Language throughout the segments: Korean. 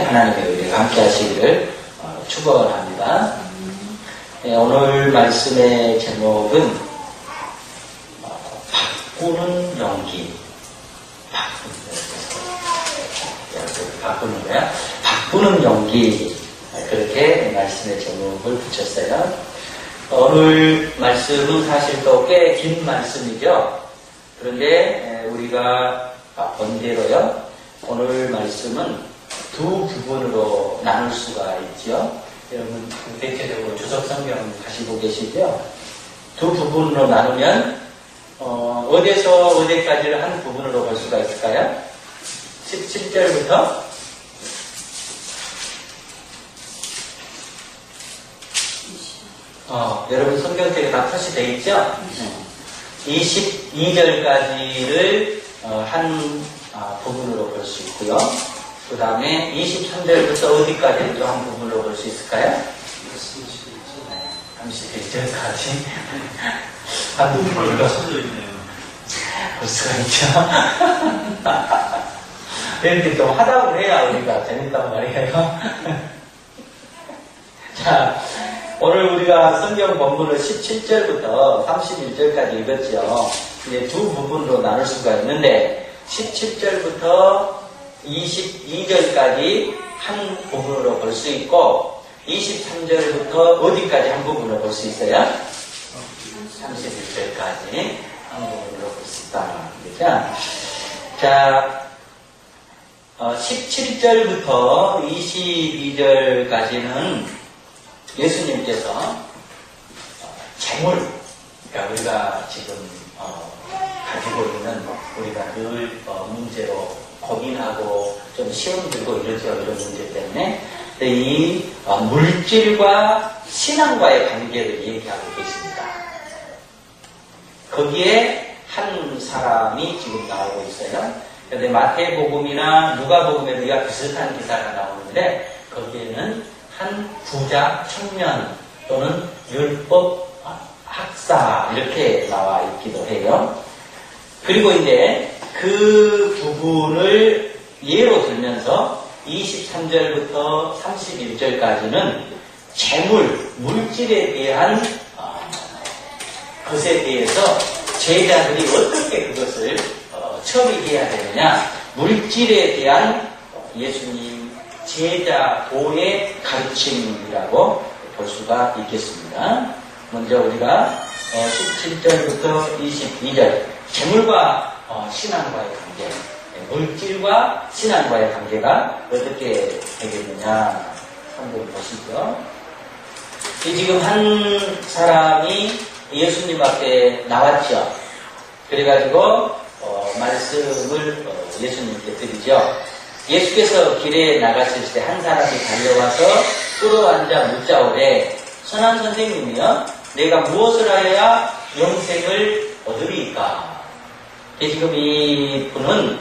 하나님의 은혜가 함께 하시기를 축원합니다. 오늘 말씀의 제목은 바꾸는 연기. 바꾸는 거야? 바꾸는 연기. 그렇게 말씀의 제목을 붙였어요. 오늘 말씀은 사실 또 꽤 긴 말씀이죠. 그런데 우리가 번대로요. 오늘 말씀은 두 부분으로 나눌 수가 있죠. 여러분 대체적으로 주석 성경 가시고 계시죠. 두 부분으로 나누면 어디에서 어디까지를 한 부분으로 볼 수가 있을까요? 17절부터 여러분 성경책에 다 표시되어 있죠? 22절까지를 한 부분으로 볼 수 있고요. 그 다음에 23절부터 어디까지 또 한 부분으로 볼 수 있을까요? 31절까지 한 부분으로 볼 수가 있죠. 이렇게 좀 하다고 해야 우리가 재밌단 말이에요. 자, 오늘 우리가 성경 본문을 17절부터 31절까지 읽었죠. 이제 두 부분으로 나눌 수가 있는데 17절부터 22절까지 한 부분으로 볼 수 있고 23절부터 어디까지 한 부분으로 볼 수 있어요? 31절까지 한 부분으로 볼 수 있다. 그렇죠? 자, 17절부터 22절까지는 예수님께서 재물, 그러니까 우리가 지금 가지고 있는 우리가 늘 문제로 고민하고 좀 시험 들고 이러죠. 이런 문제 때문에. 이 물질과 신앙과의 관계를 얘기하고 계십니다. 거기에 한 사람이 지금 나오고 있어요. 그런데 마태복음이나 누가복음에도 이와 비슷한 기사가 나오는데 거기에는 한 부자 청년 또는 율법 학사 이렇게 나와 있기도 해요. 그리고 이제 그 부분을 예로 들면서 23절부터 31절까지는 재물, 물질에 대한 것에 대해서 제자들이 어떻게 그것을 처리해야 되느냐, 물질에 대한 예수님 제자도의 가르침이라고 볼 수가 있겠습니다. 먼저 우리가 17절부터 22절 재물과 신앙과의 관계, 물질과 신앙과의 관계가 어떻게 되겠느냐 한번 보시죠. 지금 한 사람이 예수님 앞에 나왔죠. 그래가지고 말씀을 예수님께 드리죠. 예수께서 길에 나가실 때 한 사람이 달려와서 끌어앉아 묻자오되 선한 선생님이여 내가 무엇을 하여야 영생을 얻으리까? 지금 이 분은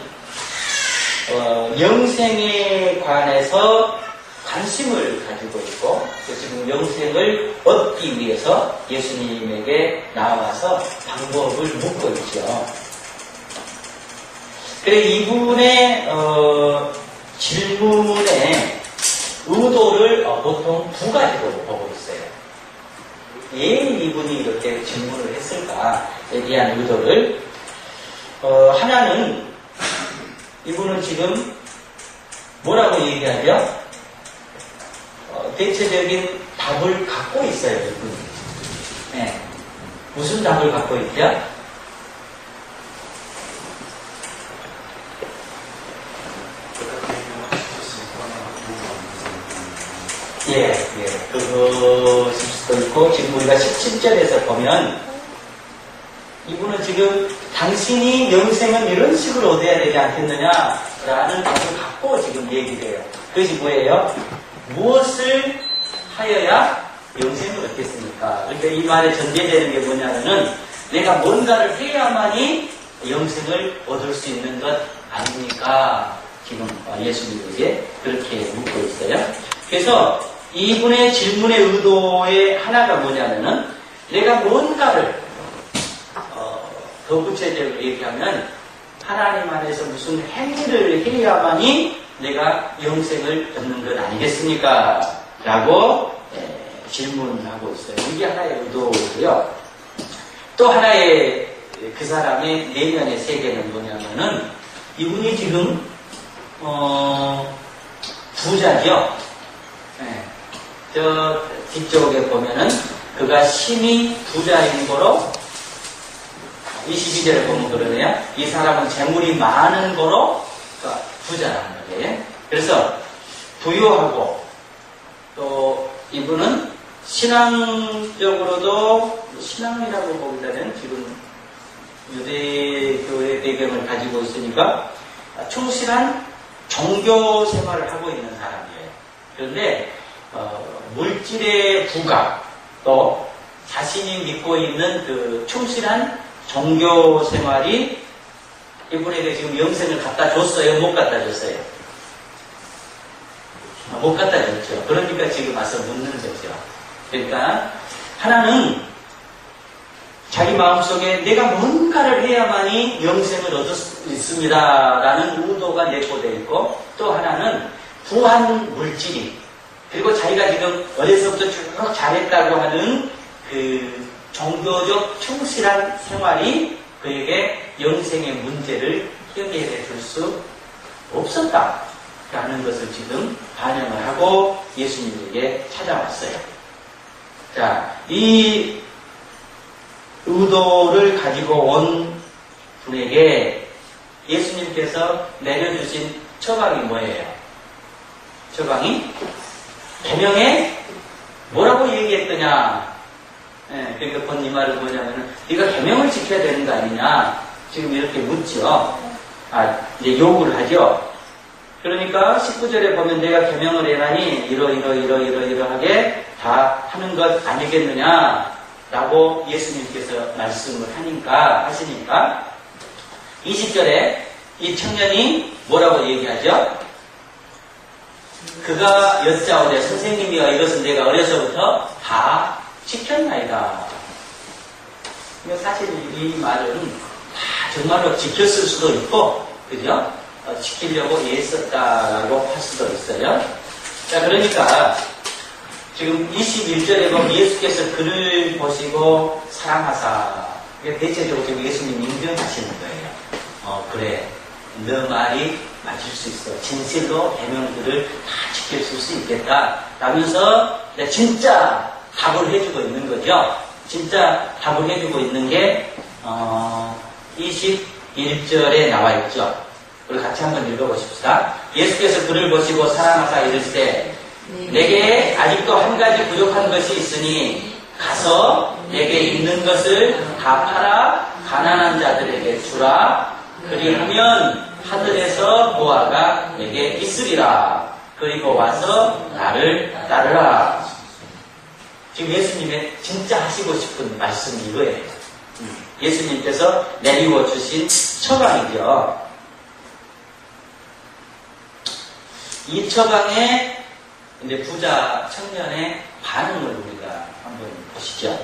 영생에 관해서 관심을 가지고 있고 지금 영생을 얻기 위해서 예수님에게 나와서 방법을 묻고 있죠. 그래 이분의 질문의 의도를 보통 두 가지로 보고 있어요. 왜 이분이 이렇게 질문을 했을까에 대한 의도를 하나는 이분은 지금 뭐라고 얘기하죠? 대체적인 답을 갖고 있어요. 이분이. 네. 무슨 답을 갖고 있죠? 그것일 수도 있고, 지금 우리가 17절에서 보면, 이분은 지금 당신이 영생은 이런 식으로 얻어야 되지 않겠느냐라는 답을 갖고 지금 얘기를 해요. 그것이 뭐예요? 무엇을 하여야 영생을 얻겠습니까? 그러니까 이 말에 전제되는 게 뭐냐면은, 내가 뭔가를 해야만이 영생을 얻을 수 있는 것 아닙니까? 지금 예수님에게 그렇게 묻고 있어요. 그래서 이분의 질문의 의도의 하나가 뭐냐면은 내가 뭔가를 더 구체적으로 얘기하면 하나님 안에서 무슨 행위를 해야만이 내가 영생을 얻는 것 아니겠습니까? 라고 질문하고 있어요. 이게 하나의 의도고요. 또 하나의 그 사람의 내면의 세계는 뭐냐면은 이분이 지금 부자죠. 저 뒤쪽에 보면은 그가 심히 부자인 거로 22절에 보면 그러네요. 이 사람은 재물이 많은 거로 부자라는 거예요. 그래서 부유하고 또 이분은 신앙적으로도 신앙이라고 보기보다는 지금 유대교의 배경을 가지고 있으니까 충실한 종교 생활을 하고 있는 사람이에요. 그런데 물질의 부가 또 자신이 믿고 있는 그 충실한 종교 생활이 이분에게 지금 영생을 갖다 줬어요? 못 갖다 줬어요? 못 갖다 줬죠. 그러니까 지금 와서 묻는 거죠. 그러니까 하나는 자기 마음속에 내가 뭔가를 해야만이 영생을 얻을 수 있습니다 라는 의도가 내포되어 있고, 또 하나는 부한 물질이, 그리고 자기가 지금 어려서부터 쭉 잘했다고 하는 그 종교적 충실한 생활이 그에게 영생의 문제를 해결해 줄 수 없었다라는 것을 지금 반영을 하고 예수님에게 찾아왔어요. 자, 이 의도를 가지고 온 분에게 예수님께서 내려주신 처방이 뭐예요? 처방이 계명에 뭐라고 얘기했더냐? 그러니까 본 이 말은 뭐냐면은 네가 계명을 지켜야 되는 거 아니냐? 지금 이렇게 묻죠. 이제 요구를 하죠. 그러니까 19절에 보면 내가 계명을 해라니 이러하게 다 하는 것 아니겠느냐? 라고 예수님께서 말씀을 하시니까 20절에 이 청년이 뭐라고 얘기하죠? 그가 여짜오되 선생님이여 이것은 내가 어려서부터 다 지켰나이다. 사실 이 말은 다 정말로 지켰을 수도 있고, 그죠? 지키려고 애썼다라고 할 수도 있어요. 자, 그러니까 지금 21절에 보면 예수께서 그를 보시고 사랑하사, 대체적으로 지금 예수님 인정하시는 거예요. 그래, 너 말이 맞을 수 있어. 진실로 계명들을 다 지킬 수 있겠다 라면서 진짜 답을 해주고 있는 거죠. 진짜 답을 해주고 있는 게 21절에 나와 있죠. 우리 같이 한번 읽어보십시다. 예수께서 그를 보시고 사랑하사 이르시되 내게 아직도 한 가지 부족한 것이 있으니 가서 내게 있는 것을 다 팔아 가난한 자들에게 주라. 그리하면 하늘에서 보화가 내게 있으리라. 그리고 와서 나를 따르라. 지금 예수님의 진짜 하시고 싶은 말씀이 이거예요. 예수님께서 내리워 주신 처방이죠. 이 처방에 이제 부자 청년의 반응을 우리가 한번 보시죠.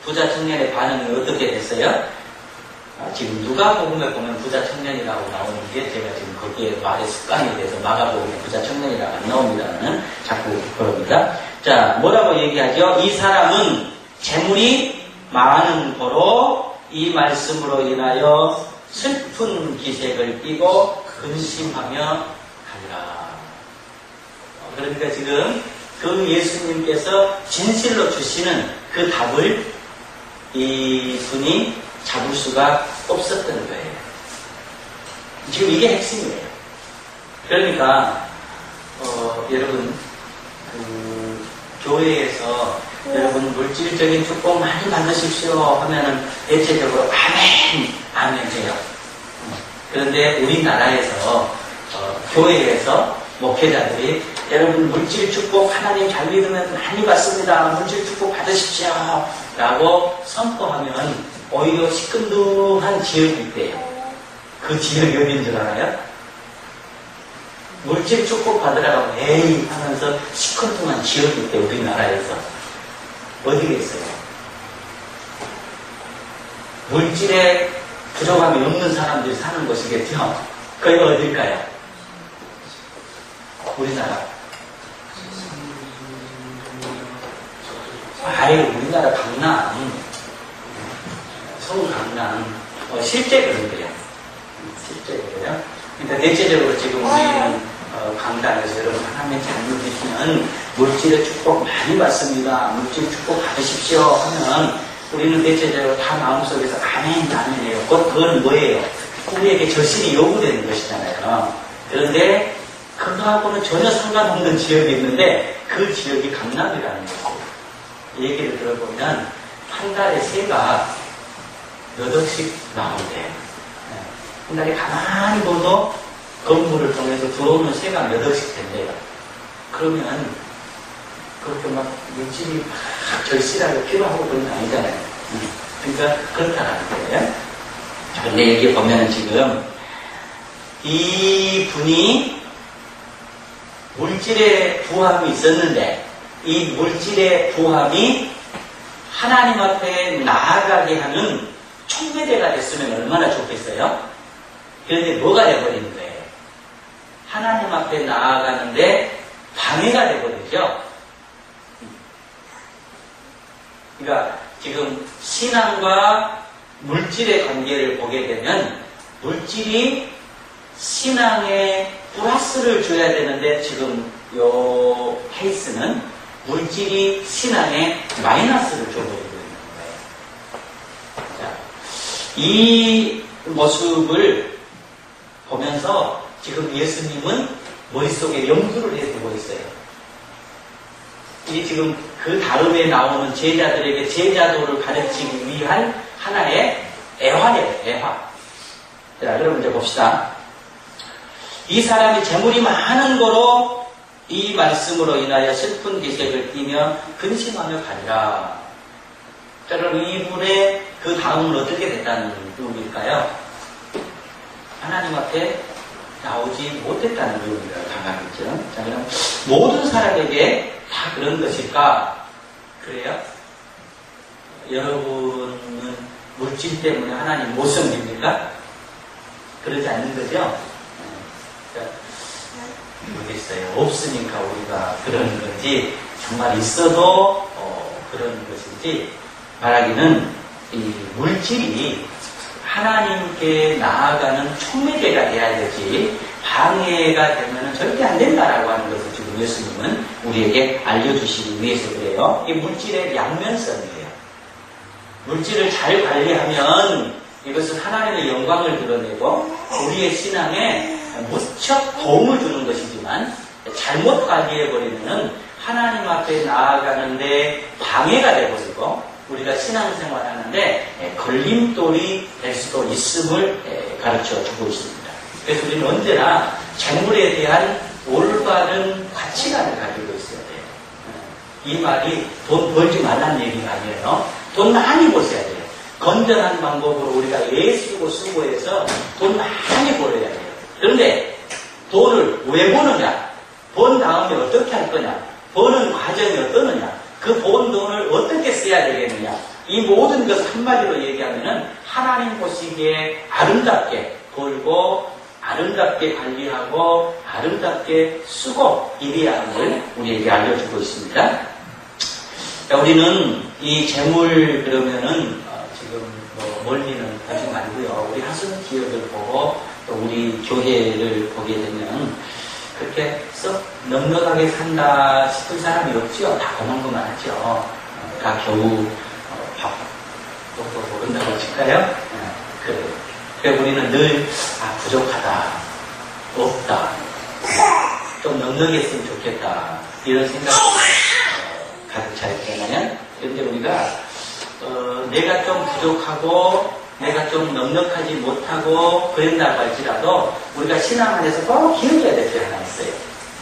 부자 청년의 반응이 어떻게 됐어요? 지금 누가복음에 보면 부자 청년이라고 나오는 게 제가 지금 거기에 말의 습관이 돼서 마가복음에 부자 청년이라고 안 나옵니다는 자꾸 그럽니다. 자, 뭐라고 얘기하죠? 이 사람은 재물이 많은 거로 이 말씀으로 인하여 슬픈 기색을 띠고 근심하며 가리라. 그러니까 지금 그 예수님께서 진실로 주시는 그 답을 이 분이 잡을 수가 없었던 거예요. 지금 이게 핵심이에요. 그러니까 여러분 교회에서 여러분 물질적인 축복 많이 받으십시오 하면은 대체적으로 아멘 아멘 해요. 그런데 우리나라에서 교회에서 목회자들이 여러분 물질 축복 하나님 잘 믿으면 많이 받습니다. 물질 축복 받으십시오 라고 선포하면 오히려 시큰둥한 지역이 있대요. 그 지역이 어딘 줄 알아요? 물질 축복 받으라고 에이 하면서 시큰둥한 지역이 있대요. 우리나라에서. 어디겠어요? 물질에 부족함이 없는 사람들이 사는 곳이겠죠? 거기가 어딜까요? 우리나라. 우리나라 강남. 서울 강남. 실제 그런 거예요. 실제 그래요. 그러니까 대체적으로 지금 우리는 강단에서 여러분 하나님의 자녀이시면 물질의 축복 많이 받습니다. 물질 축복 받으십시오 하면 우리는 대체적으로 다 마음속에서 아멘 아멘이에요. 그건 뭐예요? 우리에게 절실히 요구되는 것이잖아요. 그런데 그거하고는 전혀 상관없는 지역이 있는데 그 지역이 강남이라는 거예요. 얘기를 들어보면 한 달에 새가 몇 억씩 나온대요. 한 달에 가만히 봐도 건물을 통해서 들어오는 새가 몇 억씩 된대요. 그러면 그렇게 막 물질이 막 절실하게 필요하고 그런 게 아니잖아요. 그러니까 그렇다는 거예요. 근데 여기 보면 지금 이 분이 물질의 부함이 있었는데 이 물질의 부함이 하나님 앞에 나아가게 하는 촉매대가 됐으면 얼마나 좋겠어요? 그런데 뭐가 돼버리는 거예요? 하나님 앞에 나아가는데 방해가 돼버리죠. 그러니까 지금 신앙과 물질의 관계를 보게 되면 물질이 신앙에 플러스를 줘야 되는데 지금 요 케이스는 물질이 신앙에 마이너스를 줘버리고 있는 거예요. 자, 이 모습을 보면서 지금 예수님은 머릿속에 염두를 해두고 있어요. 이 지금 그 다음에 나오는 제자들에게 제자도를 가르치기 위한 하나의 애화예요, 애화. 자, 여러분 이제 봅시다. 이 사람이 재물이 많은 거로 이 말씀으로 인하여 슬픈 기색을 띠며 근심하며 가리라. 자, 그럼 이분의 그 다음은 어떻게 됐다는 의미일까요? 하나님 앞에 나오지 못했다는 의미가 강하겠죠. 자, 그럼 모든 사람에게 다 그런 것일까? 그래요? 여러분은 물질 때문에 하나님 못 섬깁니까? 그러지 않는 거죠? 모르겠어요. 없으니까 우리가 그러는 건지, 정말 있어도 그러는 것인지, 말하기는 이 물질이 하나님께 나아가는 촉매제가 돼야 되지, 방해가 되면 절대 안 된다라고 하는 것을 지금 예수님은 우리에게 알려주시기 위해서 그래요. 이 물질의 양면성이에요. 물질을 잘 관리하면 이것은 하나님의 영광을 드러내고 우리의 신앙에 무척 도움을 주는 것이지만 잘못 관리해버리면 하나님 앞에 나아가는데 방해가 되버리고 우리가 신앙생활 하는데 걸림돌이 될 수도 있음을 가르쳐 주고 있습니다. 그래서 우리는 언제나 재물에 대한 올바른 가치관을 가지고 있어야 돼요. 이 말이 돈 벌지 말라는 얘기가 아니에요. 돈 많이 버셔야 돼요. 건전한 방법으로 우리가 애쓰고 수고해서 돈 많이 벌어야 돼요. 그런데 돈을 왜 버느냐? 번 다음에 어떻게 할 거냐? 버는 과정이 어떠느냐? 그 번 돈을 어떻게 써야 되겠느냐? 이 모든 것을 한마디로 얘기하면은 하나님 보시기에 아름답게 벌고 아름답게 관리하고 아름답게 쓰고 이래야 하는 걸 우리에게 알려주고 있습니다. 자, 우리는 이 재물 그러면은 지금 뭐 멀리는 가지 말고요. 우리 하수는 기업을 보고 또 우리 교회를 보게 되면 그렇게 썩 넉넉하게 산다 싶은 사람이 없죠. 다 고만고만하죠. 다 겨우 밥 먹고 모른다고 칠까요? 그래 우리는 늘 부족하다, 없다, 좀 넉넉했으면 좋겠다 이런 생각이 가득 차 있잖아요. 그런데 우리가 내가 좀 부족하고 내가 좀 넉넉하지 못하고 그런다고 할지라도 우리가 신앙 안에서 꼭 기억해야 될 게 하나 있어요.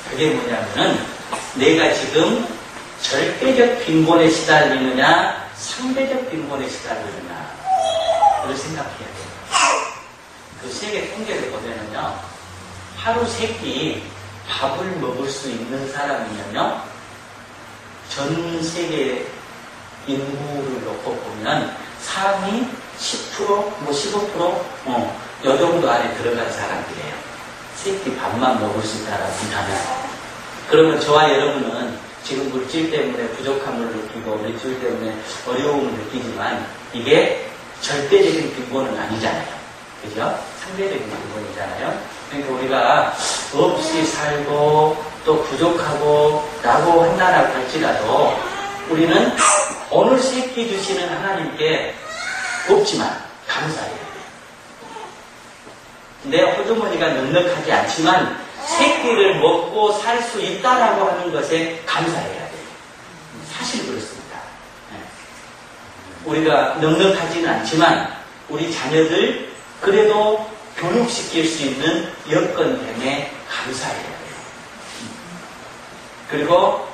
그게 뭐냐면은 내가 지금 절대적 빈곤에 시달리느냐 상대적 빈곤에 시달리느냐 그걸 생각해야 돼요. 그 세계 통계를 보면은요 하루 3끼 밥을 먹을 수 있는 사람이면요 전 세계 인구를 놓고 보면 사람이 10%, 뭐 15%, 요 정도 안에 들어간 사람들이에요. 새끼 밥만 먹을 수 있다라고 한다면. 그러면 저와 여러분은 지금 물질 때문에 부족함을 느끼고 물질 때문에 어려움을 느끼지만 이게 절대적인 빈곤은 아니잖아요. 그죠? 상대적인 빈곤이잖아요. 그러니까 우리가 없이 살고 또 부족하고 라고 한다라고 할지라도 우리는 오늘 새끼 주시는 하나님께 없지만 감사해야 돼요. 내 호주머니가 넉넉하지 않지만 새끼를 먹고 살 수 있다라고 하는 것에 감사해야 돼요. 사실 그렇습니다. 우리가 넉넉하지는 않지만 우리 자녀들 그래도 교육시킬 수 있는 여건됨에 감사해야 돼요. 그리고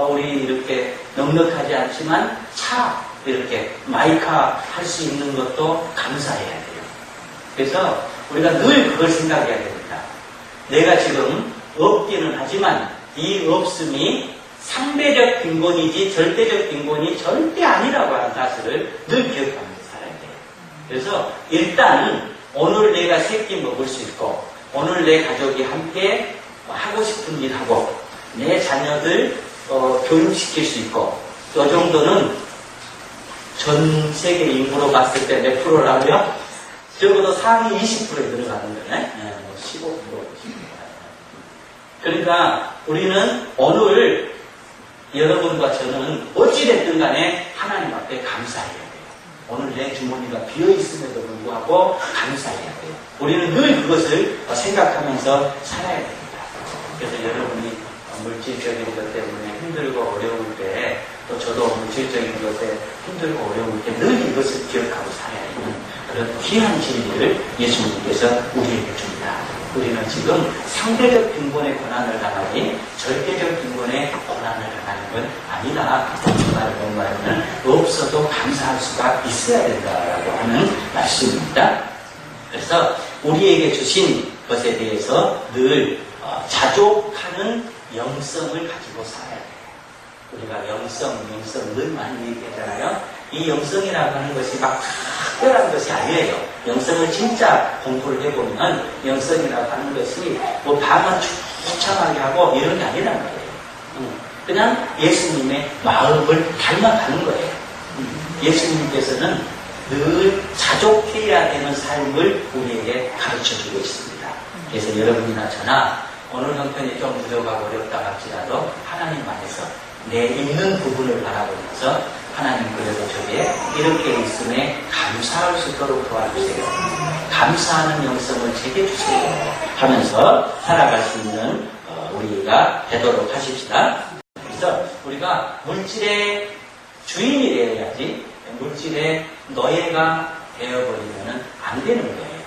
우리 이렇게 넉넉하지 않지만 차 이렇게 마이카 할 수 있는 것도 감사해야 돼요. 그래서 우리가 늘 그걸 생각해야 됩니다. 내가 지금 없기는 하지만 이 없음이 상대적 빈곤이지 절대적 빈곤이 절대 아니라고 하는 사실을 늘 기억하면서 살아야 돼요. 그래서 일단 오늘 내가 새끼 먹을 수 있고 오늘 내 가족이 함께 하고 싶은 일 하고 내 자녀들 교육시킬 수 있고 이 정도는 전 세계 인구로 봤을 때 몇 프로라고요? 적어도 상위 20%에 들어가는 거네. 15%, 20%. 그러니까 우리는 오늘 여러분과 저는 어찌됐든 간에 하나님 앞에 감사해야 돼요. 오늘 내 주머니가 비어있음에도 불구하고 감사해야 돼요. 우리는 늘 그것을 생각하면서 살아야 됩니다. 그래서 여러분이 물질적인 것 때문에 힘들고 어려울 때, 또 저도 물질적인 것에 힘들고 어려울 때 늘 이것을 기억하고 살아야 하는 그런 귀한 진리를 예수님께서 우리에게 줍니다. 우리는 지금 상대적 빈곤의 고난을 당하니 절대적 빈곤의 고난을 당하는 건 아니다. 정말 뭔가는 없어도 감사할 수가 있어야 된다라고 하는 말씀입니다. 그래서 우리에게 주신 것에 대해서 늘 자족하는 영성을 가지고 살아야 돼요. 우리가 영성 늘 많이 얘기하잖아요. 이 영성이라고 하는 것이 막 특별한 것이 아니에요. 영성을 진짜 공부를 해보면 영성이라고 하는 것이 뭐 밤은 추창하게 하고 이런 게 아니란 말이에요. 그냥 예수님의 마음을 닮아가는 거예요. 예수님께서는 늘 자족해야 되는 삶을 우리에게 가르쳐주고 있습니다. 그래서 여러분이나 저나 오늘 형편이 좀 부족하고 어렵다 할지라도 하나님 안에서 내 있는 부분을 바라보면서 하나님 그래도 저게 이렇게 있음에 감사할 수 있도록 도와주세요. 감사하는 영성을 제게 주세요. 하면서 살아갈 수 있는 우리가 되도록 하십시다. 그래서 우리가 물질의 주인이 되어야지 물질의 노예가 되어버리면 안 되는 거예요.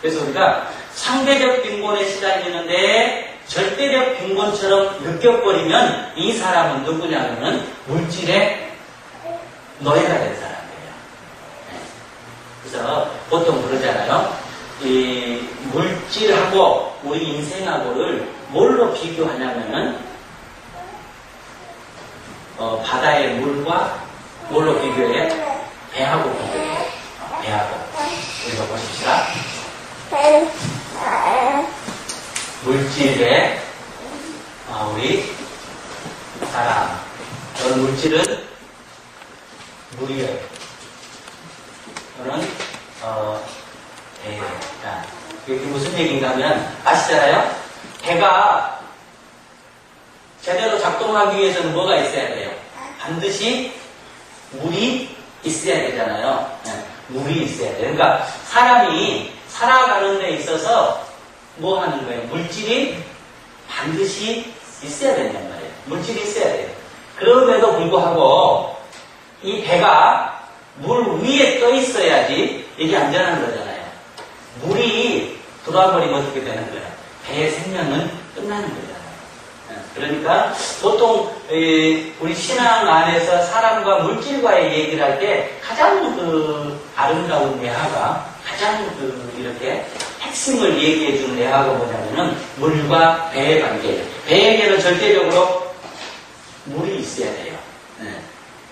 그래서 우리가 상대적 빈곤에 시달리는데 절대적 빈곤처럼 느껴버리면 이 사람은 누구냐면은 물질의 노예가 된 사람이에요. 그래서 보통 그러잖아요. 이 물질하고 우리 인생하고를 뭘로 비교하냐면은 바다의 물과 뭘로 비교해? 배하고 비교해요. 배하고. 우리가 보십시다. 물질에 우리 사람 저는 물질은 물이에요. 저는 배예요. 이게 무슨 얘기인가 하면 아시잖아요? 배가 제대로 작동하기 위해서는 뭐가 있어야 돼요? 반드시 물이 있어야 되잖아요. 물이 있어야 돼요. 그러니까 사람이 살아가는 데 있어서 뭐 하는 거예요? 물질이 반드시 있어야 된단 말이에요. 물질이 있어야 돼요. 그럼에도 불구하고 이 배가 물 위에 떠 있어야지 이게 안전한 거잖아요. 물이 들어와버리면 어떻게 되는 거예요? 배의 생명은 끝나는 거잖아요. 그러니까 보통 우리 신앙 안에서 사람과 물질과의 얘기를 할 때 가장 아름다운 내화가 가장 이렇게 핵심을 얘기해 주는 내화가 뭐냐면은 물과 배의 관계예요. 배에게는 절대적으로 물이 있어야 돼요.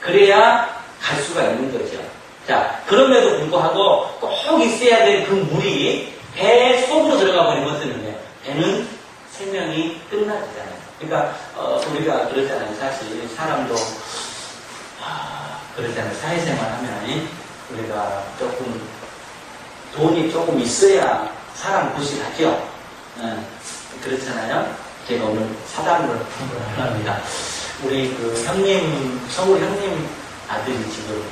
그래야 갈 수가 있는 거죠. 자, 그럼에도 불구하고 꼭 있어야 될 그 물이 배 속으로 들어가 버리면 어떻게 돼요? 배는 생명이 끝나잖아요. 그러니까 우리가 그러잖아요. 사실 사람도 그러잖아요. 사회생활 하면 우리가 조금 돈이 조금 있어야 사람 구실하죠. 그렇잖아요. 제가 오늘 사담을 합니다. 우리 그 형님, 서울 형님 아들이 지금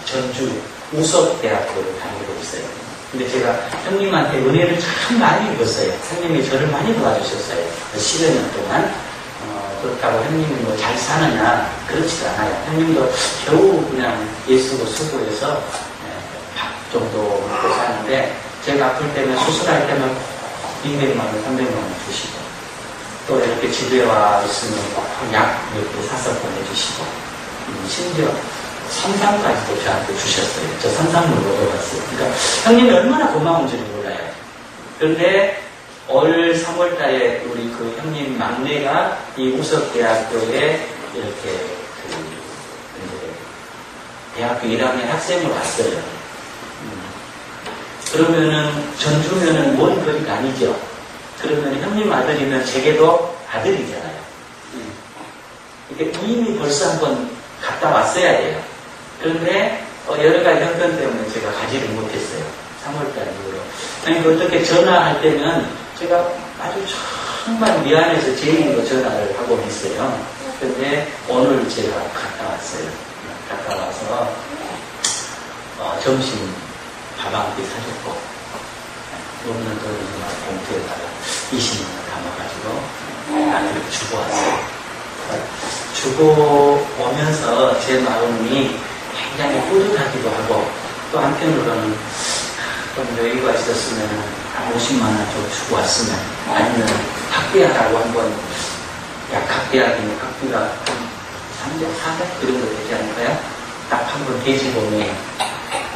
전주 우석대학교를 다니고 있어요. 근데 제가 형님한테 은혜를 참 많이 입었어요. 형님이 저를 많이 도와주셨어요. 10여 년 동안. 그렇다고 형님이 뭐 잘 사느냐, 그렇지도 않아요. 형님도 겨우 그냥 예수고 수고해서 밥 정도 먹고 사는데, 제가 아플 때면 수술할 때면 200만 원, 300만 원 주시고, 또 이렇게 집에 와 있으면 약 몇 개 사서 보내주시고, 심지어 산삼까지도 저한테 주셨어요. 저 산삼을 먹어봤어요. 그러니까 형님이 얼마나 고마운지를 몰라요. 그런데 올 3월 달에 우리 그 형님 막내가 이 우석대학교에 이렇게 대학교 1학년 학생으로 왔어요. 그러면은 전주면은 먼 거리가 아니죠. 그러면 형님 아들이면 제게도 아들이잖아요. 그러니까 이미 벌써 한번 갔다 왔어야 돼요. 그런데 여러 가지 형편 때문에 제가 가지를 못했어요. 3월달 이후로. 그러니까 어떻게 전화할 때는 제가 아주 정말 미안해서 제인으로 전화를 하고 있어요. 그런데 오늘 제가 갔다 왔어요. 갔다 와서 점심 밥 한 끼 사줬고, 없는 돈을 봉투에다가 20만원 담아가지고 나한테 주고 왔어요. 주고 오면서 제 마음이 굉장히 뿌듯하기도 하고, 또 한편으로는 좀 여유가 있었으면 한 50만원 좀 주고 왔으면, 아니면 학비하라고 한번, 학비하기는 학비가 한 300, 400 그 정도 되지 않을까요? 딱 한번 대지보면,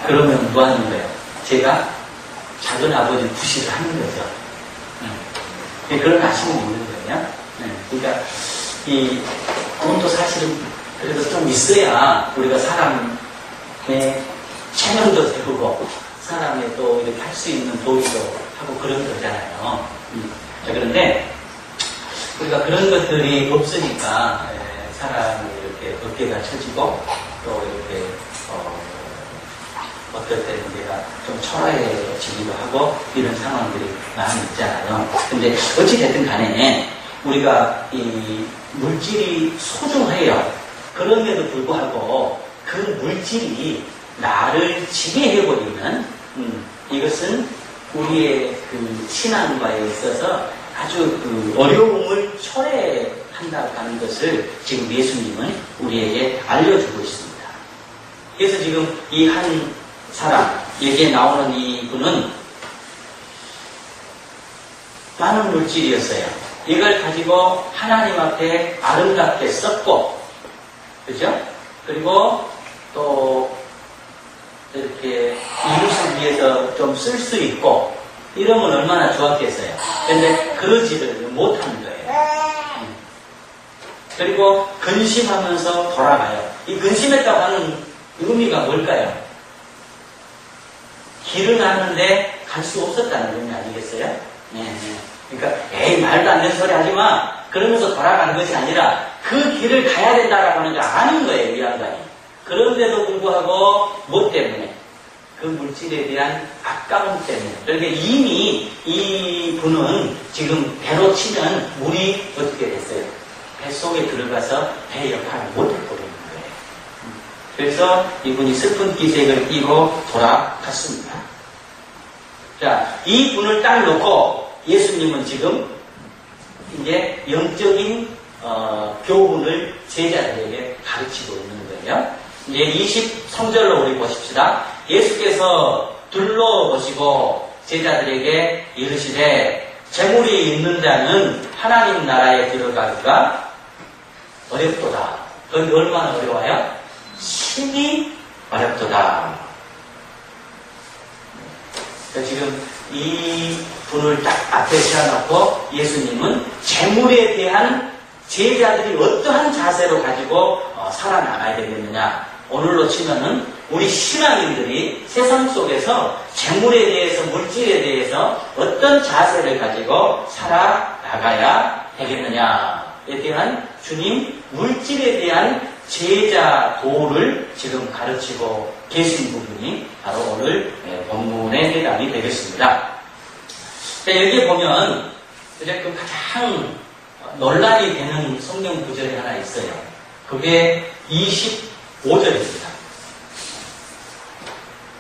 그러면 뭐 하는 거예요? 제가 작은 아버지 부시를 하는 거죠. 그런 아쉬움이 있는 거예요. 그러니까 이 돈도 사실은 그래도 좀 있어야 우리가 사람의 체면도 세우고 사람의 또 이렇게 할 수 있는 도리도 하고 그런 거잖아요. 자, 그런데 우리가 그런 것들이 없으니까 사람이 이렇게 어깨가 처지고 또 이렇게 어떨 때는 내가 좀 초라해지기도 하고 이런 상황들이 많이 있잖아요. 근데 어찌됐든 간에 우리가 이 물질이 소중해요. 그럼에도 불구하고 그 물질이 나를 지배해버리면 이것은 우리의 그 신앙과에 있어서 아주 그 어려움을 초래한다고 하는 것을 지금 예수님은 우리에게 알려주고 있습니다. 그래서 지금 이 한 사람, 여기에 나오는 이 분은 많은 물질이었어요. 이걸 가지고 하나님 앞에 아름답게 썼고, 그죠? 그리고 또 이렇게 이웃을 위해서 좀 쓸 수 있고, 이러면 얼마나 좋았겠어요. 근데 그러지를 못하는 거예요. 그리고 근심하면서 돌아가요. 이 근심했다고 하는 의미가 뭘까요? 길을 가는데 갈 수 없었다는 의미 아니겠어요? 그러니까 에이 말도 안 되는 소리 하지 마. 그러면서 돌아가는 것이 아니라 그 길을 가야 된다라고 하는 걸 아는 거예요, 이 양반이. 그런데도 불구하고 뭐 때문에? 그 물질에 대한 아까움 때문에. 그러니까 이미 이 분은 지금 배로 치면 물이 어떻게 됐어요? 뱃속에 들어가서 배 역할을 못해버리는 거예요. 그래서 이분이 슬픈 기색을 띠고 돌아갔습니다. 자, 이 분을 딱 놓고 예수님은 지금 이제 영적인 교훈을 제자들에게 가르치고 있는 거예요. 이제 23절로 우리 보십시다. 예수께서 둘러보시고 제자들에게 이르시되 재물이 있는 자는 하나님 나라에 들어가기가 어렵도다. 그게 얼마나 어려워요? 심히 어렵도다. 지금 이 분을 딱 앞에 세워놓고 예수님은 재물에 대한 제자들이 어떠한 자세로 가지고 살아나가야 되겠느냐. 오늘로 치면은 우리 신앙인들이 세상 속에서 재물에 대해서 물질에 대해서 어떤 자세를 가지고 살아가야 나가야 되겠느냐에 대한 주님 물질에 대한 제자 도를 지금 가르치고 계신 부분이 바로 오늘 본문의 해당이 되겠습니다. 자, 여기에 보면 이제 그 가장 논란이 되는 성경 구절이 하나 있어요. 그게 25절입니다.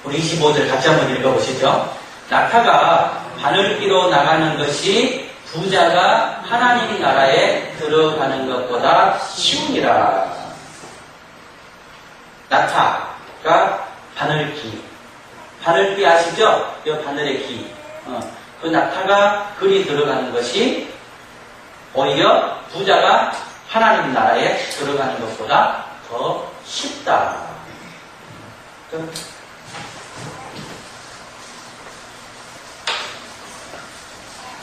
우리 25절 같이 한번 읽어보시죠. 낙타가 바늘기로 나가는 것이 부자가 하나님 나라에 들어가는 것보다 쉬우니라. 낙타가 바늘기. 바늘기 아시죠? 이 바늘의 기. 그 낙타가 글이 들어가는 것이 오히려 부자가 하나님 나라에 들어가는 것보다 더 쉽다.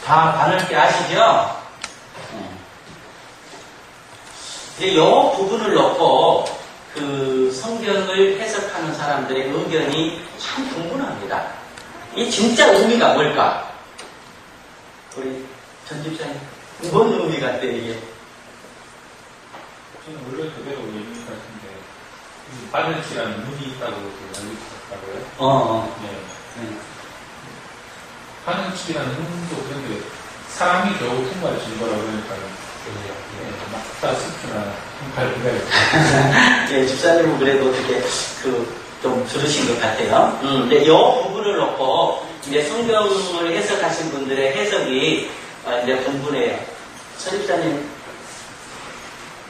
다 바늘기 아시죠? 이제 이 부분을 놓고 그 성경을 해석하는 사람들의 의견이 참 궁금합니다. 이 진짜 의미가 뭘까? 우리 전 집사님, 뭔 의미 같아, 이게? 저는 원래 그대로 의미 같은데, 바늘기라는 눈이 있다고 알고 있었다고요? 네. 바늘기라는 눈도 그런데, 사람이 겨우 통과할 수 있는 거라고 그러니까요. 막다 습기나 통과할 기다려. 예, 집사님은 그래도 어떻게, 좀 들으신 것 같아요. 근데 이 부분을 놓고, 이제 성경을 해석하신 분들의 해석이 이제 분분해요. 서 집사님,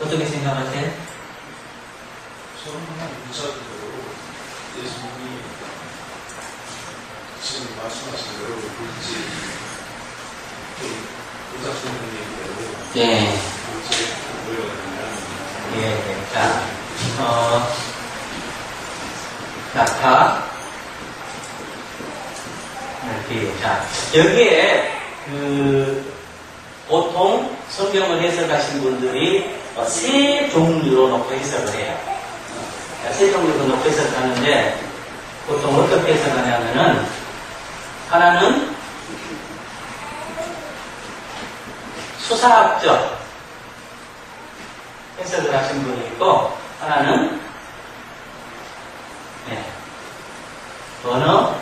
어떻게 생각하세요? 저는 문자적으로 예수님이 지금 말씀하신 여러 물질, 좀 의사소는 얘기대로 예. 물질에 모여가느냐. 예, 자, 낙타. 이렇게, 자, 여기에, 보통 성경을 해석하신 분들이 세 종류로 놓고 해석을 해요. 세 종류로 놓고 해석하는데, 보통 어떻게 해석하냐면은, 하나는 수사학적 해석을 하신 분이 있고, 하나는 언어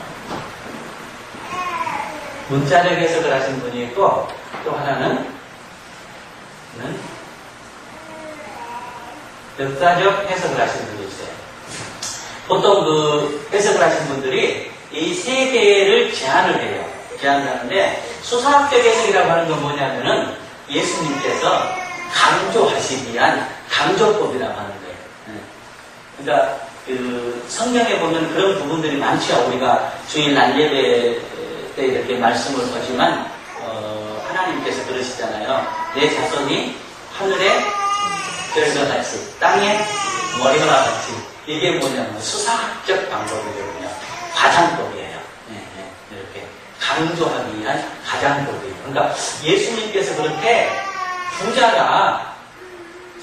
문자적 해석을 하신 분이 있고, 또 하나는 역사적 해석을 하신 분이 있어요. 보통 그 해석을 하신 분들이 이 세 개를 제한을 해요. 제한을 하는데, 수사학적 해석이라고 하는 건 뭐냐면은 예수님께서 강조하시기 위한 강조법이라고 하는 거예요. 그러니까 그 성경에 보면 그런 부분들이 많죠. 우리가 주일 날예배 때 이렇게 말씀을 하지만 하나님께서 그러시잖아요. 내 자손이 하늘의 별과 같이 땅의 머리와 같이. 이게 뭐냐면 수사학적 방법이거든요. 가장법이에요. 이렇게 강조하기 위한 가장법이에요. 그러니까 예수님께서 그렇게 부자가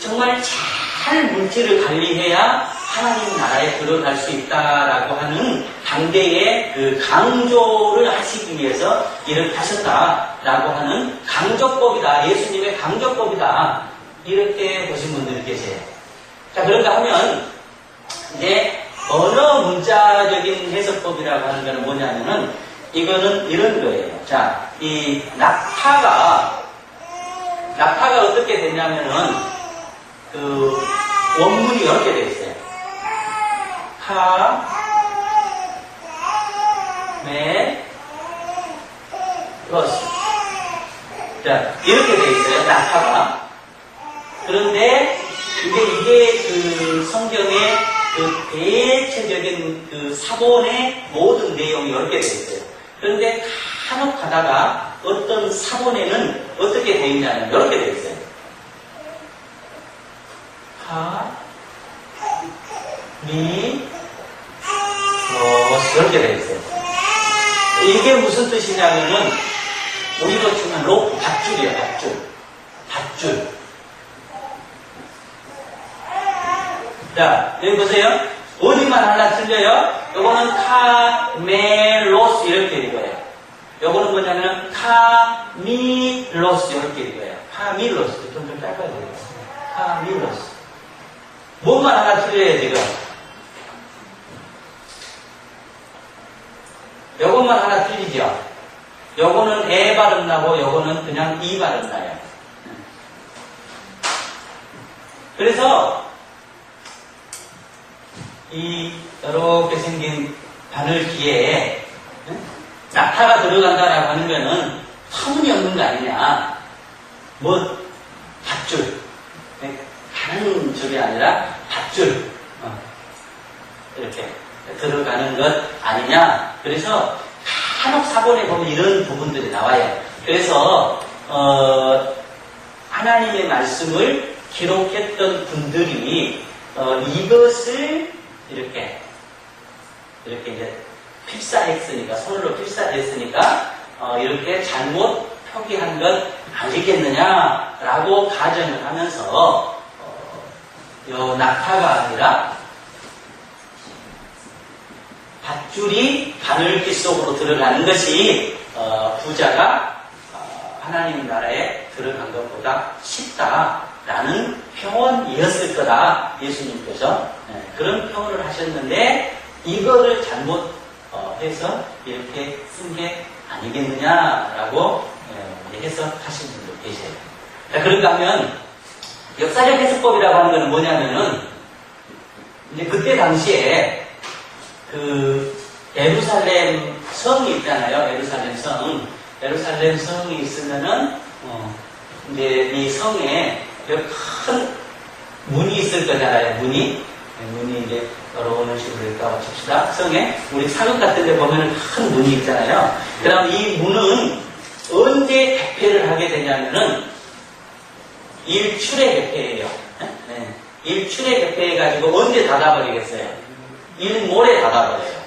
정말 잘 물질을 관리해야 하나님 나라에 들어갈 수 있다라고 하는 당대의 그 강조를 하시기 위해서 이렇게 하셨다라고 하는 강조법이다. 예수님의 강조법이다. 이렇게 보신 분들이 계세요. 자, 그런가 하면 이제 언어 문자적인 해석법이라고 하는 것은 뭐냐면은 이거는 이런 거예요. 자, 이 낙타가 어떻게 되냐면은 그 원문이 이렇게 되어 있어요. 로스. 자, 이렇게 되어 있어요. 낙타가. 그런데 이게 그 성경의 그 대체적인 그 사본의 모든 내용이 이렇게 되어 있어요. 그런데 간혹 가다가 어떤 사본에는 어떻게 되어 있냐면 이렇게 되어 있어요. 로스 이렇게 되어 있어요. 이게 무슨 뜻이냐면은 우리로 치면 로프 밧줄이에요. 밧줄. 자, 여기 보세요. 어디만 하나 틀려요? 이거는 카멜로스 이렇게 읽어요. 요거는 뭐냐면 카밀로스 이렇게 읽어요. 카밀로스. 좀 닦아야 돼요. 카밀로스. 뭔만 하나 틀려요 지금. 요것만 하나 틀리죠. 요거는 에 발음 나고 요거는 그냥 이 발음 나요. 그래서 이 이렇게 생긴 바늘기에 낙타가 들어간다라고 하는 거는 터무니없는 거 아니냐. 뭐 밧줄 가는 줄이 아니라 밧줄 이렇게 들어가는 것 아니냐. 그래서 간혹 사본에 보면 이런 부분들이 나와요. 그래서 하나님의 말씀을 기록했던 분들이 이것을 이렇게 이제 필사했으니까, 손으로 필사했으니까 이렇게 잘못 표기한 것 아니겠느냐라고 가정을 하면서 요 낙타가 아니라 밧줄이 바늘기 속으로 들어가는 것이 부자가 하나님 나라에 들어간 것보다 쉽다라는 표현이었을 거다. 예수님께서 그런 표현을 하셨는데 이거를 잘못 해서 이렇게 쓴 게 아니겠느냐라고 해석하신 분도 계세요. 자, 그런가 하면 역사적 해석법이라고 하는 것은 뭐냐면은 이제 그때 당시에 그 예루살렘 성이 있잖아요. 예루살렘 성이 있으면은 이제 이 성에 큰 문이 있을 거잖아요. 문이 이제 여러분을 식으로 이렇게 칩시다. 성에 우리 사극 같은 데 보면은 큰 문이 있잖아요. 그럼 이 문은 언제 개폐를 하게 되냐면은 일출에 개폐해요. 일출에 개폐해가지고 언제 닫아버리겠어요? 일몰에 닫아버려요.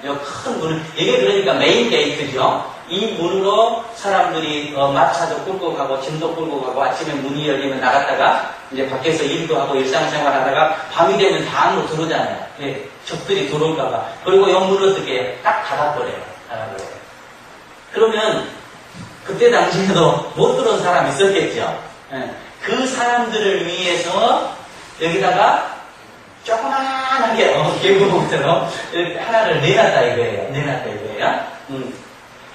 이 큰 문은, 이게 그러니까 메인 게이트죠. 이 문으로 사람들이 마차도 끌고 가고 짐도 끌고 가고 아침에 문이 열리면 나갔다가 이제 밖에서 일도 하고 일상생활 하다가 밤이 되면 다 안으로 들어오잖아요. 적들이 들어올까봐. 그리고 이 문을 어떻게 딱 닫아버려요. 그러면 그때 당시에도 못 들어온 사람이 있었겠죠. 그 사람들을 위해서 여기다가 조그만하게 개구멍처럼 이렇게 하나를 내놨다 이거예요.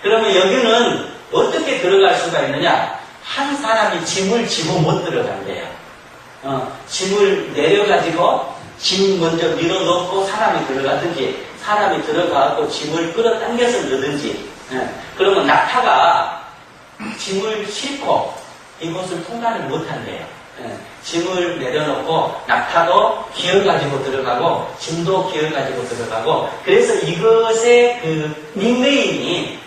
그러면 여기는 어떻게 들어갈 수가 있느냐? 한 사람이 짐을 지고 못 들어간대요. 짐을 내려가지고 짐 먼저 밀어넣고 사람이 들어가든지 사람이 들어가고 짐을 끌어당겨서 넣든지 그러면 낙타가 짐을 싣고 이곳을 통과를 못한대요. 짐을 내려놓고 낙타도 기어가지고 들어가고 짐도 기어가지고 들어가고 그래서 이것의 그 닉네임이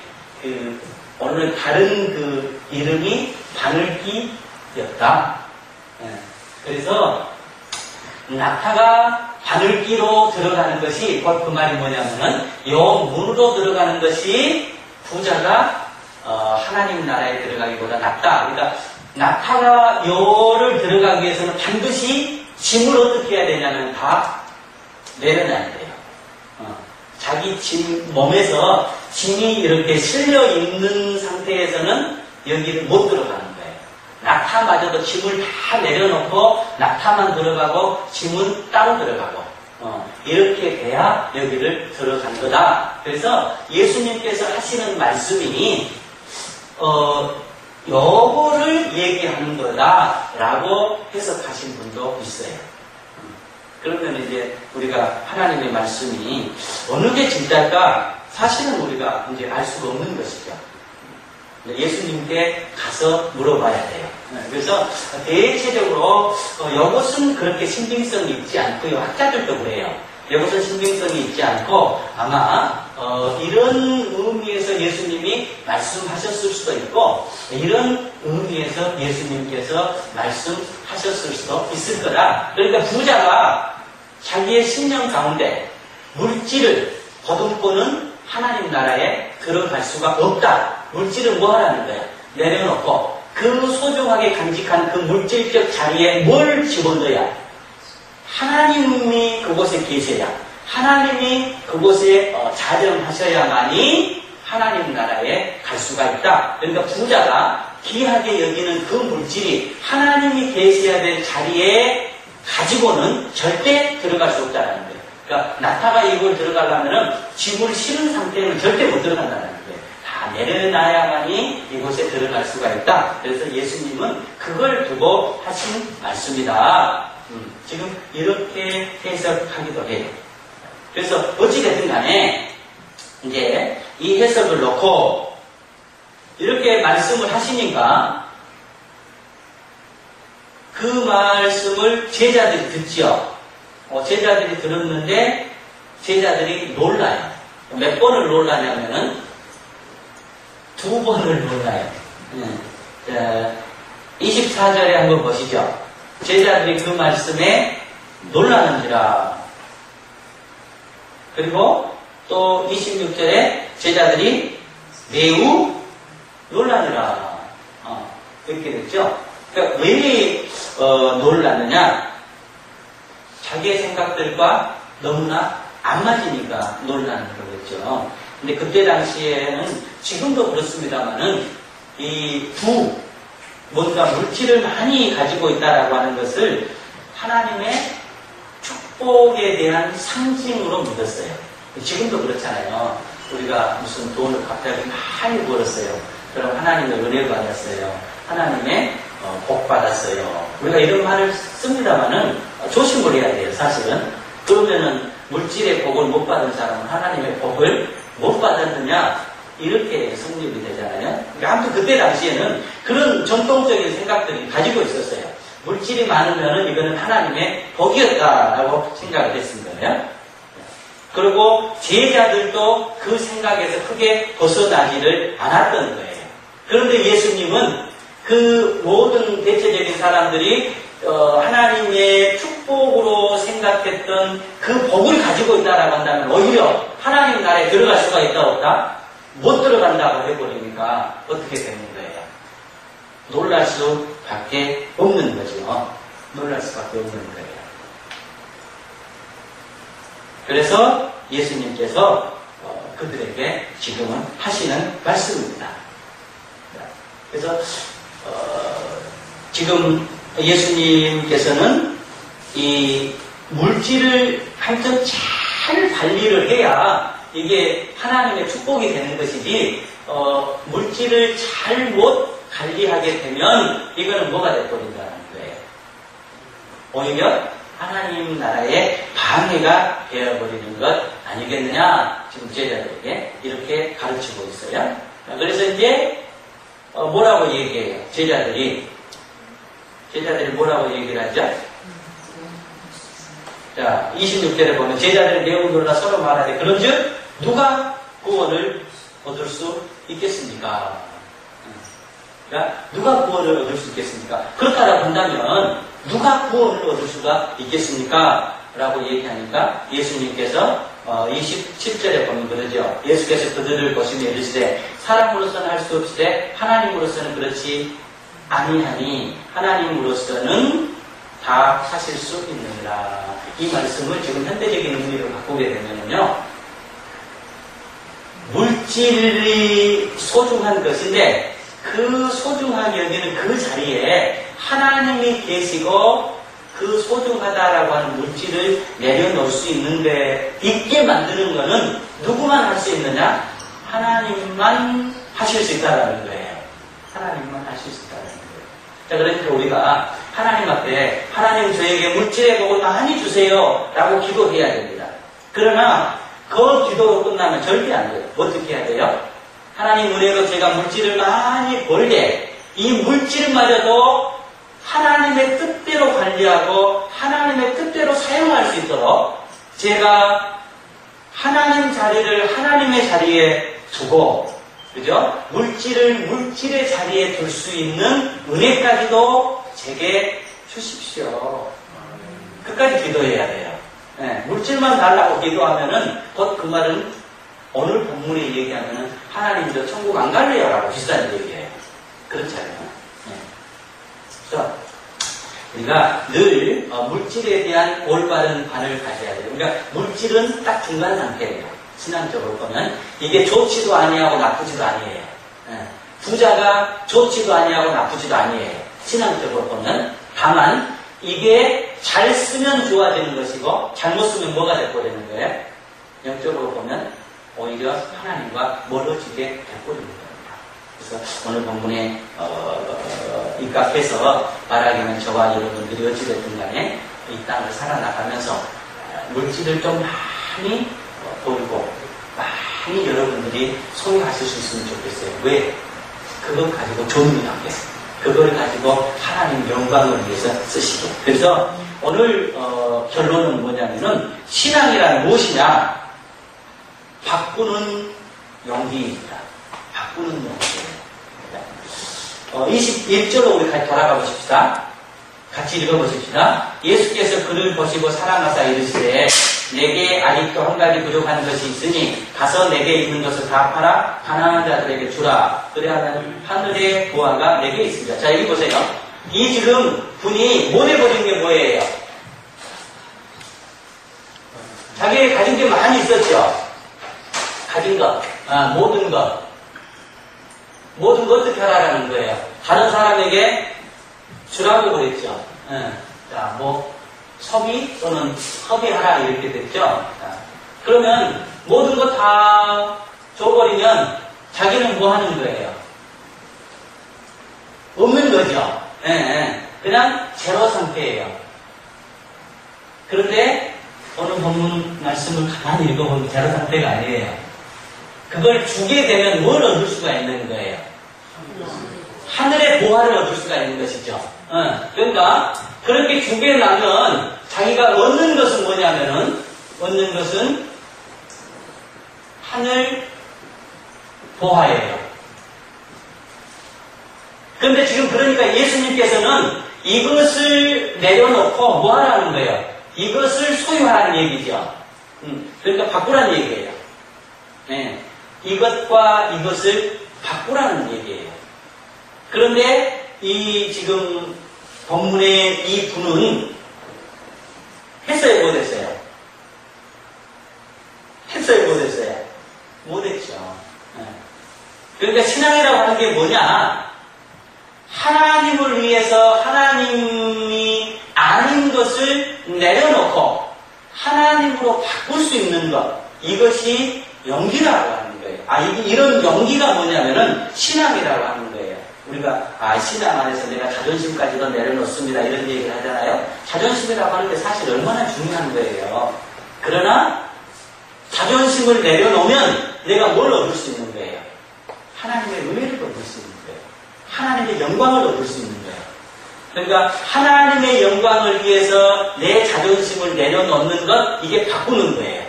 오늘 다른 그 이름이 바늘기였다. 그래서 낙타가 바늘기로 들어가는 것이 곧 그 말이 뭐냐면은 요 문으로 들어가는 것이 부자가 하나님 나라에 들어가기보다 낫다. 그러니까 낙타가 요를 들어가기 위해서는 반드시 짐을 어떻게 해야 되냐면 다 내려놔야 돼요. 자기 짐 몸에서 짐이 이렇게 실려 있는 상태에서는 여기를 못 들어가는 거예요. 낙타마저도 짐을 다 내려놓고 낙타만 들어가고 짐은 따로 들어가고 이렇게 돼야 여기를 들어간 거다. 그래서 예수님께서 하시는 말씀이 요거를 얘기하는 거다라고 해석하신 분도 있어요. 그러면 이제 우리가 하나님의 말씀이 어느 게 진짜일까? 사실은 우리가 이제 알 수가 없는 것이죠. 예수님께 가서 물어봐야 돼요. 그래서 대체적으로 이것은 그렇게 신빙성이 있지 않고요. 학자들도 그래요. 이것은 신빙성이 있지 않고 아마 이런 의미에서 예수님이 말씀하셨을 수도 있고 이런 의미에서 예수님께서 말씀하셨을 수도 있을 거다. 그러니까 부자가 자기의 심령 가운데 물질을 거둔고는 하나님 나라에 들어갈 수가 없다. 물질은 뭐 하라는 거야? 내려놓고 그 소중하게 간직한 그 물질적 자리에 뭘 집어넣어야? 하나님이 그곳에 계셔야 하나님이 그곳에 자정하셔야만이 하나님 나라에 갈 수가 있다. 그러니까 부자가 귀하게 여기는 그 물질이 하나님이 계셔야 될 자리에 가지고는 절대 들어갈 수 없다는 거예요. 그러니까 나타가 이걸 들어가려면 집을 실은 상태는 절대 못 들어간다는 거예요. 다 내려놔야만이 이곳에 들어갈 수가 있다. 그래서 예수님은 그걸 두고 하신 말씀이다. 지금 이렇게 해석하기도 해요. 그래서 어찌됐든 간에 이제 이 해석을 놓고 이렇게 말씀을 하시니까 그 말씀을 제자들이 듣죠. 제자들이 들었는데 제자들이 놀라요. 몇 번을 놀라냐면은 2번을 놀라요. 24절에 한번 보시죠. 제자들이 그 말씀에 놀라는지라. 그리고 또 26절에 제자들이 매우 놀라느라. 이렇게 됐죠. 그러니까 왜 놀랐느냐? 자기의 생각들과 너무나 안 맞으니까 놀라는 거겠죠. 근데 그때 당시에는 지금도 그렇습니다만은 뭔가 물질을 많이 가지고 있다라고 하는 것을 하나님의 축복에 대한 상징으로 믿었어요. 지금도 그렇잖아요. 우리가 무슨 돈을 갑자기 많이 벌었어요. 그럼 하나님의 은혜 받았어요. 하나님의 복 받았어요. 우리가 이런 말을 씁니다만은 조심을 해야 돼요. 사실은. 그러면은 물질의 복을 못 받은 사람은 하나님의 복을 못 받았느냐? 이렇게 성립이 되잖아요. 그러니까 아무튼 그때 당시에는 그런 전통적인 생각들이 가지고 있었어요. 물질이 많으면은 이거는 하나님의 복이었다라고 생각을 했은 거예요. 그리고 제자들도 그 생각에서 크게 벗어나지를 않았던 거예요. 그런데 예수님은 그 모든 대체적인 사람들이 하나님의 축복으로 생각했던 그 복을 가지고 있다라고 한다면 오히려 하나님 나라에 들어갈 수가 있다 없다? 못 들어간다고 해버리니까 어떻게 되는 거예요? 놀랄 수밖에 없는 거죠. 놀랄 수밖에 없는 거예요. 그래서 예수님께서 그들에게 지금은 하시는 말씀입니다. 그래서 지금 예수님께서는 이 물질을 한점 잘 관리를 해야 이게 하나님의 축복이 되는 것이지 물질을 잘못 관리하게 되면 이거는 뭐가 되어버린다는 거예요. 오히려 하나님 나라에 방해가 되어버리는 것 아니겠느냐 지금 제자들에게 이렇게 가르치고 있어요. 그래서 이제 뭐라고 얘기해요? 제자들이 뭐라고 얘기를 하죠? 자, 26절에 보면 제자들이 매우 놀라 서로 말하되 그런즉 누가 구원을 얻을 수 있겠습니까? 그러니까 누가 구원을 얻을 수 있겠습니까? 그렇다라고 한다면 누가 구원을 얻을 수가 있겠습니까? 라고 얘기하니까 예수님께서 27절에 보면 그러죠. 예수께서 그들을 보시며 이르시되 사람으로서는 할 수 없으되 하나님으로서는 그렇지 아니하니 하나님으로서는 다 하실 수 있느니라. 이 말씀을 지금 현대적인 의미로 바꾸게 되면요, 물질이 소중한 것인데 그 소중하게 여기는 그 자리에 하나님이 계시고 그 소중하다라고 하는 물질을 내려놓을 수 있는데 있게 만드는 것은 누구만 할 수 있느냐? 하나님만 하실 수 있다는 거예요. 하나님만 하실 수 있다는 거예요. 자, 그러니까 우리가 하나님 앞에 하나님 저에게 물질의 복을 많이 주세요 라고 기도해야 됩니다. 그러나 그 기도로 끝나면 절대 안 돼요. 어떻게 해야 돼요? 하나님 은혜로 제가 물질을 많이 벌게 이 물질마저도 하나님의 뜻대로 관리하고 하나님의 뜻대로 사용할 수 있도록 제가 하나님 자리를 하나님의 자리에 두고, 그죠? 물질을 물질의 자리에 둘 수 있는 은혜까지도 제게 주십시오. 끝까지 기도해야 돼요. 네, 물질만 달라고 기도하면은 곧 그 말은 오늘 본문에 얘기하면은 하나님 저 천국 안 갈래요 라고 비슷한 얘기예요. 그렇잖아요. 네. 그래서 우리가 늘 물질에 대한 올바른 관을 가져야 돼요. 그러니까 물질은 딱 중간 상태예요. 신앙적으로 보면 이게 좋지도 아니하고 나쁘지도 아니에요. 예. 부자가 좋지도 아니하고 나쁘지도 아니에요. 신앙적으로 보면. 다만 이게 잘 쓰면 좋아지는 것이고 잘못 쓰면 뭐가 되는 거예요? 영적으로 보면 오히려 하나님과 멀어지게 되버리는 겁니다. 그래서 오늘 본문에 입각해서 말하기는 저와 여러분들이 어찌됐든 간에 이 땅을 살아나가면서 물질을 좀 많이 보이고 많이 여러분들이 소유하실 수 있으면 좋겠어요. 왜? 그걸 가지고 존귀하게, 그걸 가지고 하나님 영광을 위해서 쓰시게. 그래서 오늘 결론은 뭐냐면은 신앙이란 무엇이냐? 바꾸는 용기입니다. 바꾸는 용기예요. 21절로 우리 같이 돌아가 보십시다. 같이 읽어보십시다. 예수께서 그를 보시고 사랑하사 이르시되 내게 아직도 한 가지 부족한 것이 있으니 가서 내게 있는 것을 다 팔아 가난한 자들에게 주라. 그래야만 하늘의 보화가 내게 있습니다. 자, 여기 보세요. 이 지금 분이 못 해버린 게 뭐예요? 자기가 가진 게 많이 있었죠. 가진 것, 모든 것 어떻게 하라는 거예요? 다른 사람에게 주라고 그랬죠. 자, 서비 또는 허비하라 이렇게 됐죠. 자, 그러면 모든 거 다 줘버리면 자기는 뭐 하는 거예요? 없는 거죠. 그냥 제로 상태예요. 그런데 오늘 본문 말씀을 가만히 읽어보면 제로 상태가 아니에요. 그걸 주게 되면 뭘 얻을 수가 있는 거예요? 하늘의 보화를 얻을 수가 있는 것이죠. 그러니까 그렇게 주게 나면 자기가 얻는 것은 뭐냐면은 얻는 것은 하늘 보화예요. 그런데 지금 그러니까 예수님께서는 이것을 내려놓고 뭐 하라는 거예요? 이것을 소유하라는 얘기죠. 그러니까 바꾸라는 얘기예요. 네. 이것과 이것을 바꾸라는 얘기예요. 그런데 이 지금 본문의 이 분은 했어요, 못했어요? 했어요, 못했어요? 못했죠. 네. 그러니까 신앙이라고 하는 게 뭐냐? 하나님을 위해서 하나님이 아닌 것을 내려놓고 하나님으로 바꿀 수 있는 것, 이것이 용기라고 하는 거예요. 이런 용기가 뭐냐면은 신앙이라고 하는 거예요. 우리가 신앙 안에서 내가 자존심까지도 내려놓습니다 이런 얘기를 하잖아요. 자존심이라고 하는 게 사실 얼마나 중요한 거예요. 그러나 자존심을 내려놓으면 내가 뭘 얻을 수 있는 거예요? 하나님의 은혜를 얻을 수 있는 거예요. 하나님의 영광을 얻을 수 있는 거예요. 그러니까 하나님의 영광을 위해서 내 자존심을 내려놓는 것, 이게 바꾸는 거예요.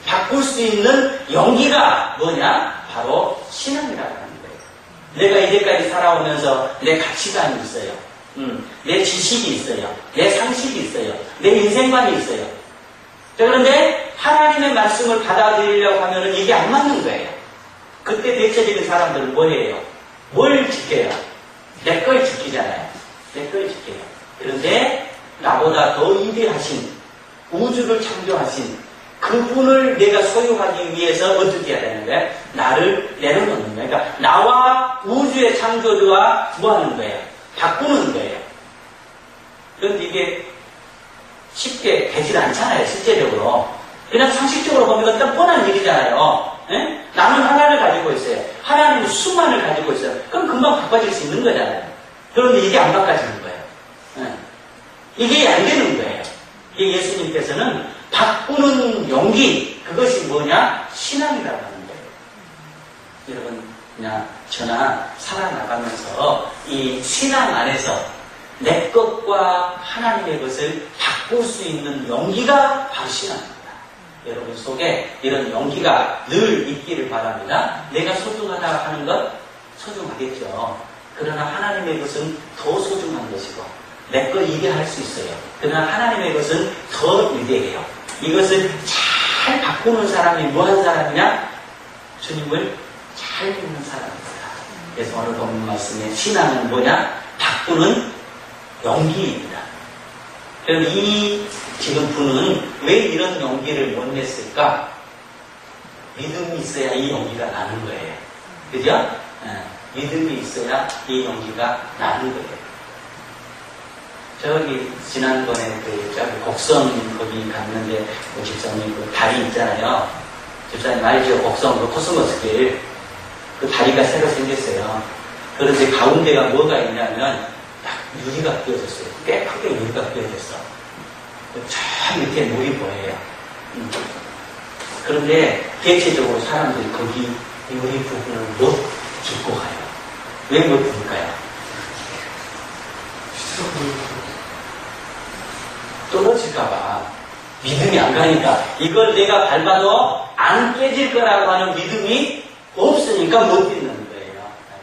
바꿀 수 있는 용기가 뭐냐? 바로 신앙이라고 하는 거예요. 내가 이제까지 살아오면서 내 가치관이 있어요. 내 지식이 있어요. 내 상식이 있어요. 내 인생관이 있어요. 그런데 하나님의 말씀을 받아들이려고 하면은 이게 안 맞는 거예요. 그때 대체적인 사람들은 뭐예요? 뭘 지켜요? 내 걸 지키잖아요. 내 걸 지켜요. 그런데 나보다 더 위대하신, 우주를 창조하신 그분을 내가 소유하기 위해서 어떻게 해야 되는 거예요? 나를 내려놓는 거예요. 그러니까 나와 우주의 창조주와 뭐 하는 거예요? 바꾸는 거예요. 그런데 이게 쉽게 되질 않잖아요, 실제적으로. 그냥 상식적으로 보면 일단 뻔한 일이잖아요. 에? 나는 하나를 가지고 있어요. 하나님은 수만을 가지고 있어요. 그럼 금방 바꿔질 수 있는 거잖아요. 그런데 이게 안 바꿔지는 거예요. 에? 이게 안 되는 거예요. 이게 예수님께서는 바꾸는 용기, 그것이 뭐냐? 신앙이라고 하는 거예요. 여러분, 그냥 저나 살아나가면서 이 신앙 안에서 내 것과 하나님의 것을 바꿀 수 있는 용기가 바로 신앙입니다. 여러분 속에 이런 용기가 늘 있기를 바랍니다. 내가 소중하다 하는 것 소중하겠죠. 그러나 하나님의 것은 더 소중한 것이고 내 것 위대할 수 있어요. 그러나 하나님의 것은 더 위대해요. 이것을 잘 바꾸는 사람이 뭐한 사람이냐? 주님을 잘 믿는 사람입니다. 그래서 오늘 본문 말씀에 신앙은 뭐냐? 바꾸는 용기입니다. 그럼 이 지금 분은 왜 이런 용기를 못 냈을까? 믿음이 있어야 이 용기가 나는 거예요. 그죠? 믿음이 있어야 이 용기가 나는 거예요. 저기 지난번에 저기 곡성 거기 갔는데 그 집사님 그 다리 있잖아요. 집사님 알죠? 곡성 그 코스모스길 그 다리가 새로 생겼어요. 그런데 가운데가 뭐가 있냐면 딱 유리가 끼어졌어요. 꽤 크게 유리가 끼어졌어. 저 밑에 물이 보여요. 그런데 대체적으로 사람들이 거기 유리 부분을 못 짚고 가요. 왜 못 짚을까요? 떨어질까봐 믿음이 안 가니까 이걸 내가 밟아도 안 깨질 거라고 하는 믿음이 없으니까 못 딛는 거예요.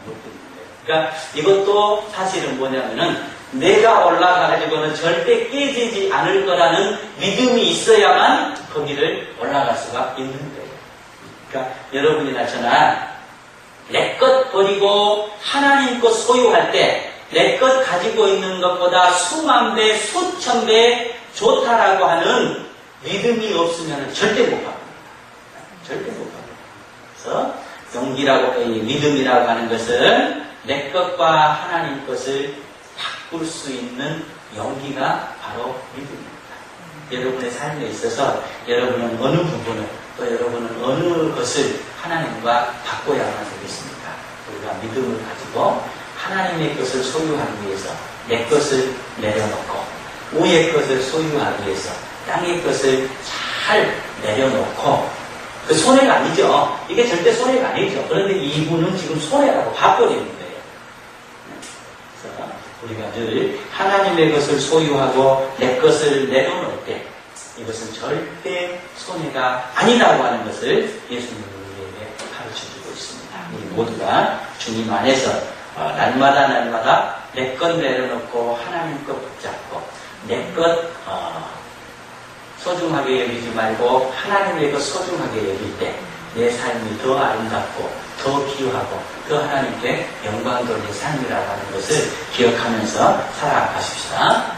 못 딛는 거예요. 그러니까 이것도 사실은 뭐냐면은 내가 올라가가지고는 절대 깨지지 않을 거라는 믿음이 있어야만 거기를 올라갈 수가 있는 거예요. 그러니까 여러분이나 저나 내 것 버리고 하나님 것 소유할 때 내 것 가지고 있는 것보다 수만 배, 수천 배 좋다라고 하는 믿음이 없으면 절대 못 갑니다. 절대 못 갑니다. 그래서 용기라고, 믿음이라고 하는 것은 내 것과 하나님 것을 바꿀 수 있는 용기가 바로 믿음입니다. 여러분의 삶에 있어서 여러분은 어느 부분을 또 여러분은 어느 것을 하나님과 바꿔야만 되겠습니까? 우리가 믿음을 가지고 하나님의 것을 소유하기 위해서 내 것을 내려놓고 우의 것을 소유하기 위해서 땅의 것을 잘 내려놓고 그 손해가 아니죠. 이게 절대 손해가 아니죠. 그런데 이분은 지금 손해라고 봐버리는 거예요. 그래서 우리가 늘 하나님의 것을 소유하고 내 것을 내려놓을 때 이것은 절대 손해가 아니라고 하는 것을 예수님은 우리에게 가르쳐주고 있습니다. 우리 모두가 주님 안에서 날마다 내 것 내려놓고 하나님 것 붙잡고 내 것 소중하게 여기지 말고 하나님의 것 소중하게 여길 때 내 삶이 더 아름답고 더 귀하고 더 하나님께 영광 돌린 삶이라고 하는 것을 기억하면서 살아가십시다.